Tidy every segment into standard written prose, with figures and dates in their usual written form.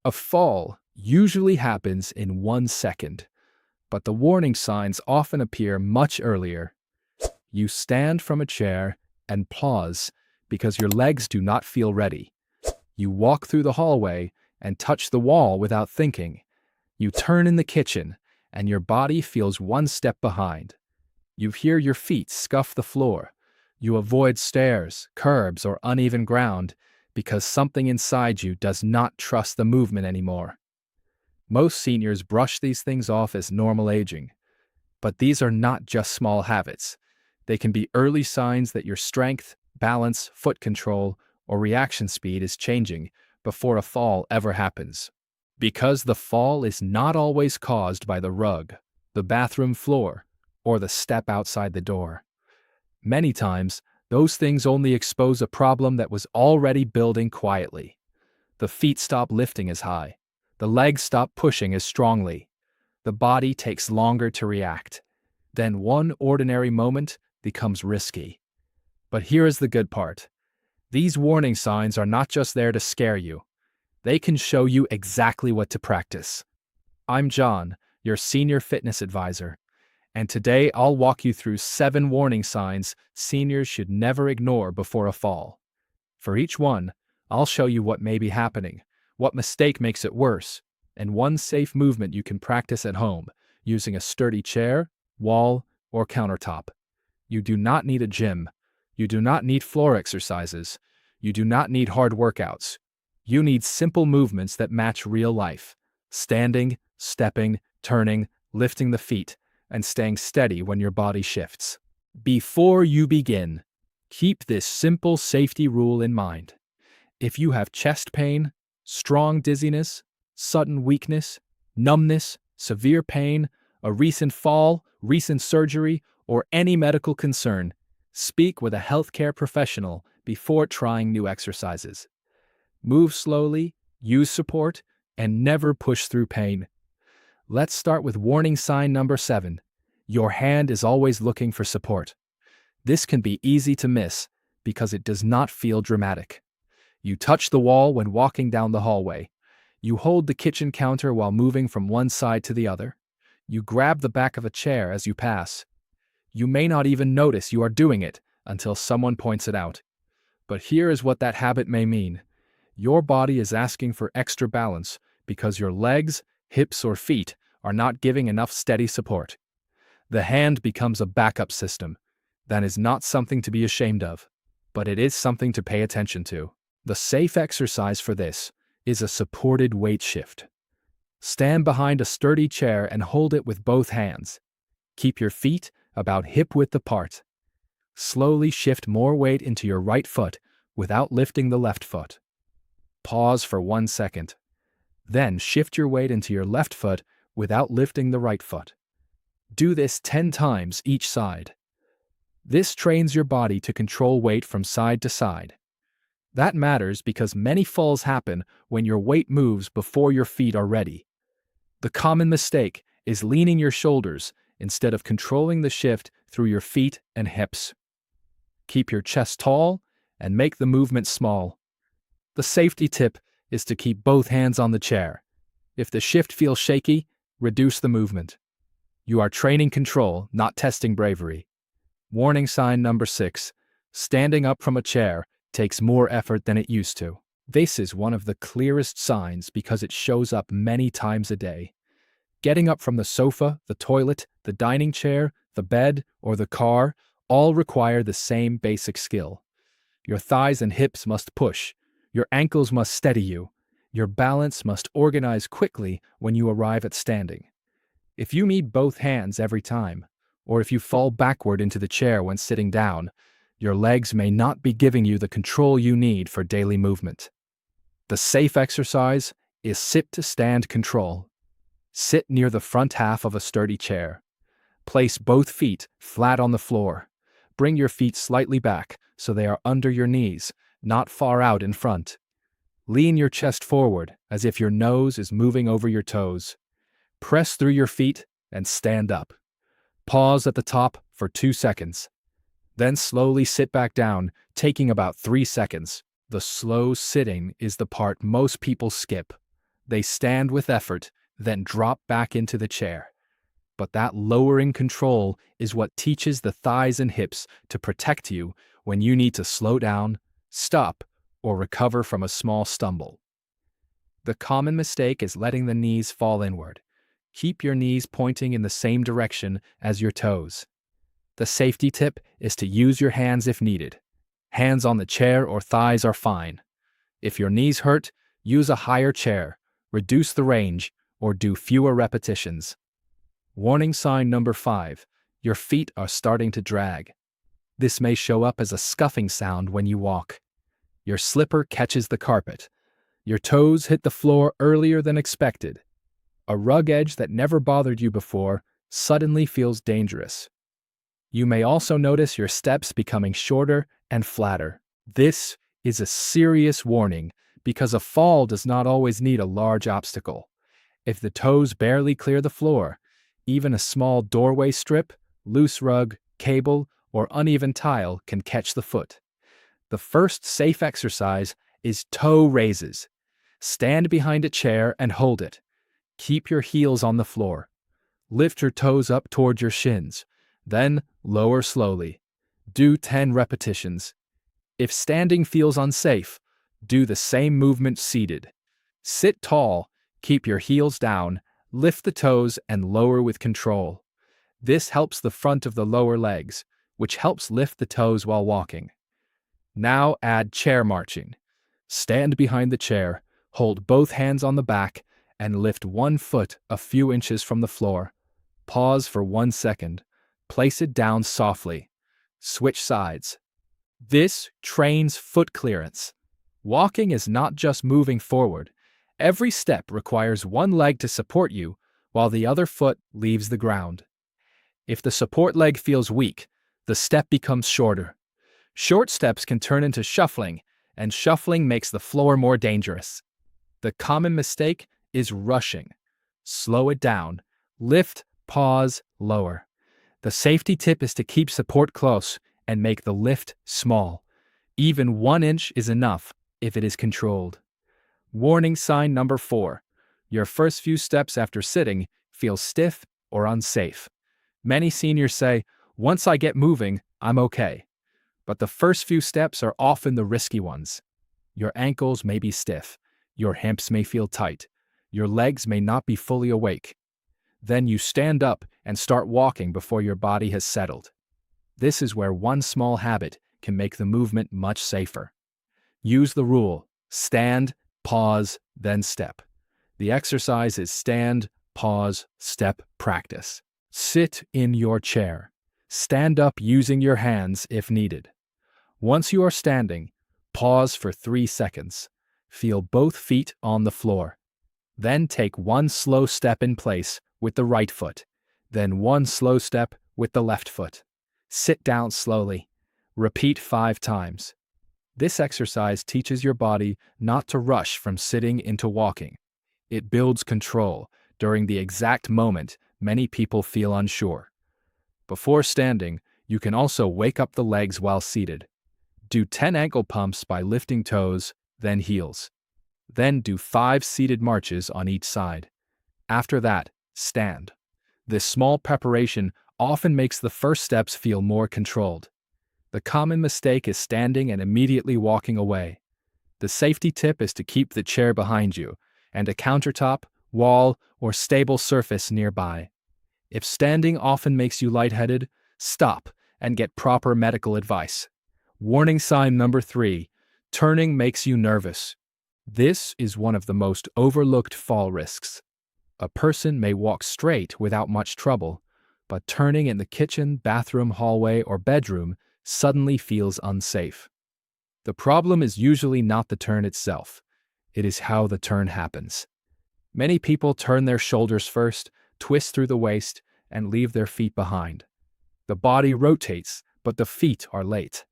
A fall usually happens in 1 second, but the warning signs often appear much earlier. You stand from a chair and pause because your legs do not feel ready. You walk through the hallway and touch the wall without thinking. You turn in the kitchen and your body feels one step behind. You hear your feet scuff the floor. You avoid stairs, curbs, or uneven ground because something inside you does not trust the movement anymore. Most seniors brush these things off as normal aging, but these are not just small habits. They can be early signs that your strength, balance, foot control, or reaction speed is changing before a fall ever happens. Because the fall is not always caused by the rug, the bathroom floor, or the step outside the door. Many times, those things only expose a problem that was already building quietly. The feet stop lifting as high. The legs stop pushing as strongly. The body takes longer to react. Then one ordinary moment becomes risky. But here is the good part. These warning signs are not just there to scare you. They can show you exactly what to practice. I'm John, your senior fitness advisor, and today I'll walk you through 7 warning signs seniors should never ignore before a fall. For each one, I'll show you what may be happening, what mistake makes it worse, and one safe movement you can practice at home using a sturdy chair, wall, or countertop. You do not need a gym. You do not need floor exercises. You do not need hard workouts. You need simple movements that match real life. Standing, stepping, turning, lifting the feet, and staying steady when your body shifts. Before you begin, keep this simple safety rule in mind. If you have chest pain, strong dizziness, sudden weakness, numbness, severe pain, a recent fall, recent surgery, or any medical concern, speak with a healthcare professional before trying new exercises. Move slowly, use support, and never push through pain. Let's start with warning sign number 7. Your hand is always looking for support. This can be easy to miss because it does not feel dramatic. You touch the wall when walking down the hallway. You hold the kitchen counter while moving from one side to the other. You grab the back of a chair as you pass. You may not even notice you are doing it until someone points it out. But here is what that habit may mean. Your body is asking for extra balance because your legs, hips, or feet are not giving enough steady support. The hand becomes a backup system. That is not something to be ashamed of, but it is something to pay attention to. The safe exercise for this is a supported weight shift. Stand behind a sturdy chair and hold it with both hands. Keep your feet about hip-width apart. Slowly shift more weight into your right foot without lifting the left foot. Pause for 1 second. Then shift your weight into your left foot without lifting the right foot. Do this 10 times each side. This trains your body to control weight from side to side. That matters because many falls happen when your weight moves before your feet are ready. The common mistake is leaning your shoulders instead of controlling the shift through your feet and hips. Keep your chest tall and make the movement small. The safety tip is to keep both hands on the chair. If the shift feels shaky, reduce the movement. You are training control, not testing bravery. Warning sign number 6. Standing up from a chair takes more effort than it used to. This is one of the clearest signs because it shows up many times a day. Getting up from the sofa, the toilet, the dining chair, the bed, or the car all require the same basic skill. Your thighs and hips must push. Your ankles must steady you. Your balance must organize quickly when you arrive at standing. If you need both hands every time, or if you fall backward into the chair when sitting down, your legs may not be giving you the control you need for daily movement. The safe exercise is sit to stand control. Sit near the front half of a sturdy chair. Place both feet flat on the floor. Bring your feet slightly back so they are under your knees, not far out in front. Lean your chest forward as if your nose is moving over your toes. Press through your feet and stand up. Pause at the top for 2 seconds. Then slowly sit back down, taking about 3 seconds. The slow sitting is the part most people skip. They stand with effort, then drop back into the chair. But that lowering control is what teaches the thighs and hips to protect you when you need to slow down, stop, or recover from a small stumble. The common mistake is letting the knees fall inward. Keep your knees pointing in the same direction as your toes. The safety tip is to use your hands if needed. Hands on the chair or thighs are fine. If your knees hurt, use a higher chair, reduce the range, or do fewer repetitions. Warning sign number 5. Your feet are starting to drag. This may show up as a scuffing sound when you walk. Your slipper catches the carpet. Your toes hit the floor earlier than expected. A rug edge that never bothered you before suddenly feels dangerous. You may also notice your steps becoming shorter and flatter. This is a serious warning because a fall does not always need a large obstacle. If the toes barely clear the floor, even a small doorway strip, loose rug, cable, or uneven tile can catch the foot. The first safe exercise is toe raises. Stand behind a chair and hold it. Keep your heels on the floor. Lift your toes up toward your shins. Then lower slowly. Do 10 repetitions. If standing feels unsafe, do the same movement seated. Sit tall, keep your heels down, lift the toes and lower with control. This helps the front of the lower legs, which helps lift the toes while walking. Now add chair marching. Stand behind the chair, hold both hands on the back, and lift one foot a few inches from the floor. Pause for 1 second. Place it down softly. Switch sides. This trains foot clearance. Walking is not just moving forward. Every step requires one leg to support you, while the other foot leaves the ground. If the support leg feels weak, the step becomes shorter. Short steps can turn into shuffling, and shuffling makes the floor more dangerous. The common mistake is rushing. Slow it down. Lift, pause, lower. The safety tip is to keep support close and make the lift small. Even 1 inch is enough if it is controlled. Warning sign number 4. Your first few steps after sitting feel stiff or unsafe. Many seniors say, "Once I get moving, I'm okay." But the first few steps are often the risky ones. Your ankles may be stiff. Your hips may feel tight. Your legs may not be fully awake. Then you stand up and start walking before your body has settled. This is where one small habit can make the movement much safer. Use the rule: stand, pause, then step. The exercise is stand, pause, step practice. Sit in your chair. Stand up using your hands if needed. Once you are standing, pause for 3 seconds. Feel both feet on the floor. Then take one slow step in place with the right foot, then one slow step with the left foot. Sit down slowly. Repeat 5 times. This exercise teaches your body not to rush from sitting into walking. It builds control during the exact moment many people feel unsure. Before standing, you can also wake up the legs while seated. Do 10 ankle pumps by lifting toes, then heels. Then do 5 seated marches on each side. After that, stand. This small preparation often makes the first steps feel more controlled. The common mistake is standing and immediately walking away. The safety tip is to keep the chair behind you and a countertop, wall, or stable surface nearby. If standing often makes you lightheaded, stop and get proper medical advice. Warning sign number 3. Turning makes you nervous. This is one of the most overlooked fall risks. A person may walk straight without much trouble, but turning in the kitchen, bathroom, hallway, or bedroom suddenly feels unsafe. The problem is usually not the turn itself. It is how the turn happens. Many people turn their shoulders first, twist through the waist, and leave their feet behind. The body rotates, but the feet are late.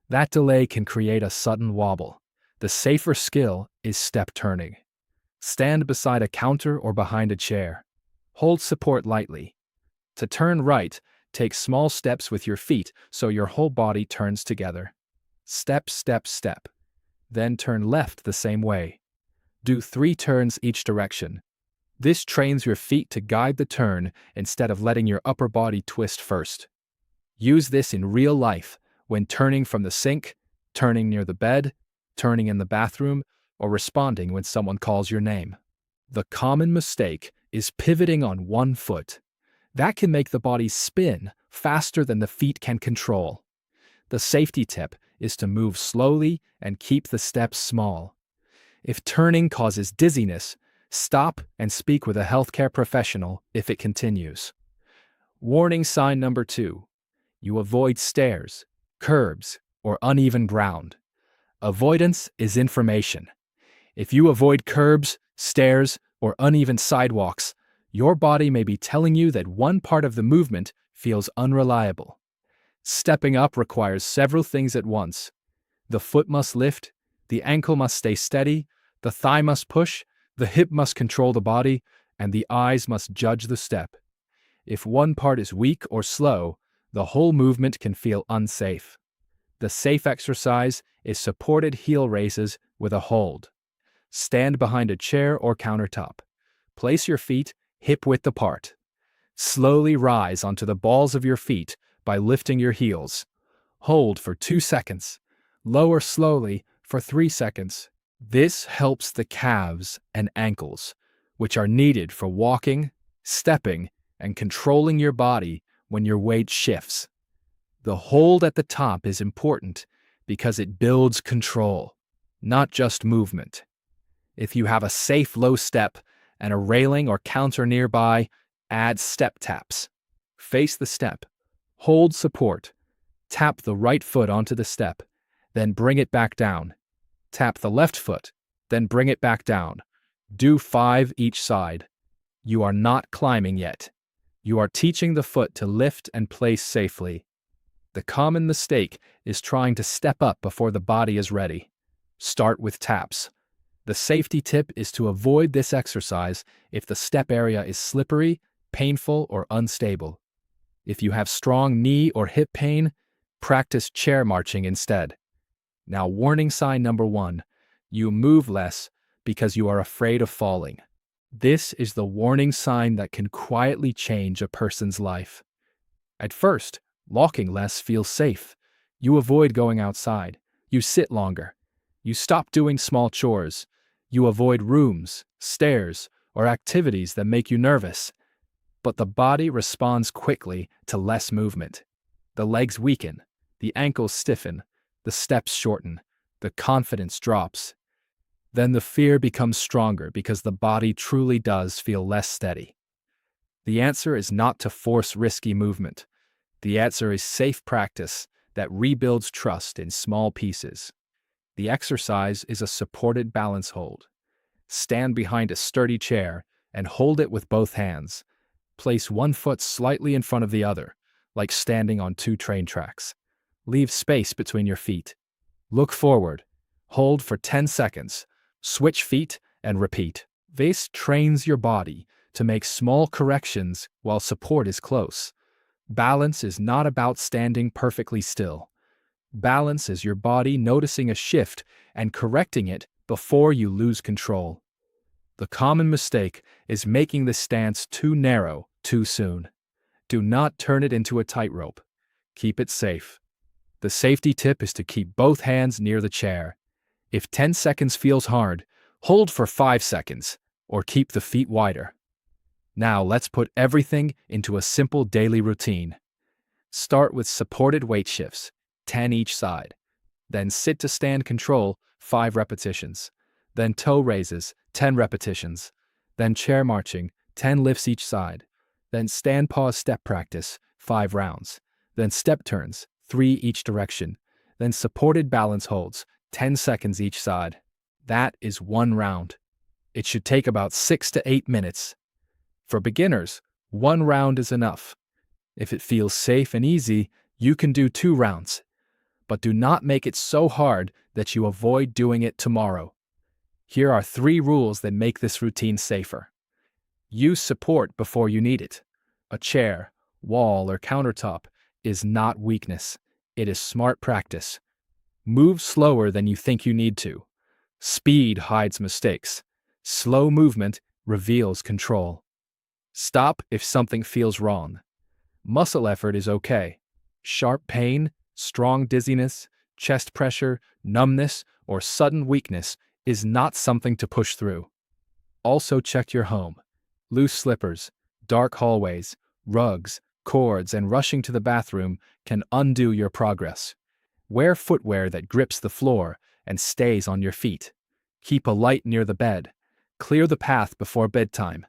That delay can create a sudden wobble. The safer skill is step turning. Stand beside a counter or behind a chair. Hold support lightly. To turn right, take small steps with your feet so your whole body turns together. Step, step, step. Then turn left the same way. Do 3 turns each direction. This trains your feet to guide the turn instead of letting your upper body twist first. Use this in real life when turning from the sink, turning near the bed, turning in the bathroom, or responding when someone calls your name. The common mistake is pivoting on one foot. That can make the body spin faster than the feet can control. The safety tip is to move slowly and keep the steps small. If turning causes dizziness, stop and speak with a healthcare professional if it continues. Warning sign number 2. You avoid stairs, curbs, or uneven ground. Avoidance is information. If you avoid curbs, stairs, or uneven sidewalks, your body may be telling you that one part of the movement feels unreliable. Stepping up requires several things at once. The foot must lift, the ankle must stay steady, the thigh must push, the hip must control the body, and the eyes must judge the step. If one part is weak or slow, the whole movement can feel unsafe. The safe exercise is supported heel raises with a hold. Stand behind a chair or countertop. Place your feet hip-width apart. Slowly rise onto the balls of your feet by lifting your heels. Hold for 2 seconds. Lower slowly for 3 seconds. This helps the calves and ankles, which are needed for walking, stepping, and controlling your body when your weight shifts. The hold at the top is important because it builds control, not just movement. If you have a safe low step and a railing or counter nearby, add step taps. Face the step. Hold support. Tap the right foot onto the step, then bring it back down. Tap the left foot, then bring it back down. Do 5 each side. You are not climbing yet. You are teaching the foot to lift and place safely. The common mistake is trying to step up before the body is ready. Start with taps. The safety tip is to avoid this exercise if the step area is slippery, painful, or unstable. If you have strong knee or hip pain, practice chair marching instead. Now, warning sign number 1. You move less because you are afraid of falling. This is the warning sign that can quietly change a person's life. At first, walking less feels safe. You avoid going outside. You sit longer. You stop doing small chores. You avoid rooms, stairs, or activities that make you nervous. But the body responds quickly to less movement. The legs weaken, the ankles stiffen, the steps shorten, the confidence drops. Then the fear becomes stronger because the body truly does feel less steady. The answer is not to force risky movement. The answer is safe practice that rebuilds trust in small pieces. The exercise is a supported balance hold. Stand behind a sturdy chair and hold it with both hands. Place one foot slightly in front of the other, like standing on 2 train tracks. Leave space between your feet. Look forward. Hold for 10 seconds. Switch feet and repeat. This trains your body to make small corrections while support is close. Balance is not about standing perfectly still. Balance is your body noticing a shift and correcting it before you lose control. The common mistake is making the stance too narrow too soon. Do not turn it into a tightrope. Keep it safe. The safety tip is to keep both hands near the chair. If 10 seconds feels hard, hold for 5 seconds, or keep the feet wider. Now let's put everything into a simple daily routine. Start with supported weight shifts, 10 each side. Then sit to stand control, 5 repetitions. Then toe raises, 10 repetitions. Then chair marching, 10 lifts each side. Then stand pause step practice, 5 rounds. Then step turns, 3 each direction. Then supported balance holds, 10 seconds each side. That is 1 round. It should take about 6 to 8 minutes. For beginners, 1 round is enough. If it feels safe and easy, you can do 2 rounds. But do not make it so hard that you avoid doing it tomorrow. Here are 3 rules that make this routine safer. Use support before you need it. A chair, wall, or countertop is not weakness. It is smart practice. Move slower than you think you need to. Speed hides mistakes. Slow movement reveals control. Stop if something feels wrong. Muscle effort is okay. Sharp pain, strong dizziness, chest pressure, numbness, or sudden weakness is not something to push through. Also check your home. Loose slippers, dark hallways, rugs, cords, and rushing to the bathroom can undo your progress. Wear footwear that grips the floor and stays on your feet. Keep a light near the bed. Clear the path before bedtime.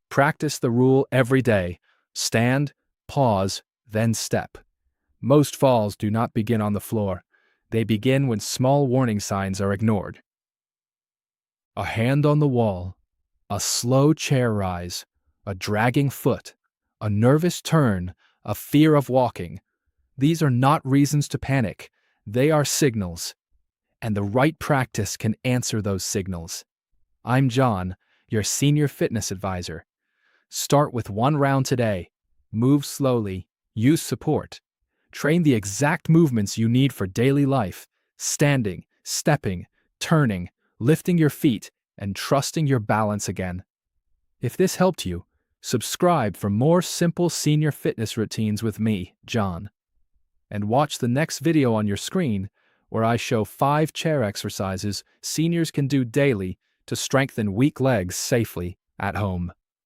Practice the rule every day. Stand, pause, then step. Most falls do not begin on the floor. They begin when small warning signs are ignored. A hand on the wall, a slow chair rise, a dragging foot, a nervous turn, a fear of walking. These are not reasons to panic. They are signals. And the right practice can answer those signals. I'm John, your senior fitness advisor. Start with 1 round today. Move slowly. Use support. Train the exact movements you need for daily life: standing, stepping, turning, lifting your feet, and trusting your balance again. If this helped you, subscribe for more simple senior fitness routines with me, John. And watch the next video on your screen, where I show 5 chair exercises seniors can do daily to strengthen weak legs safely at home.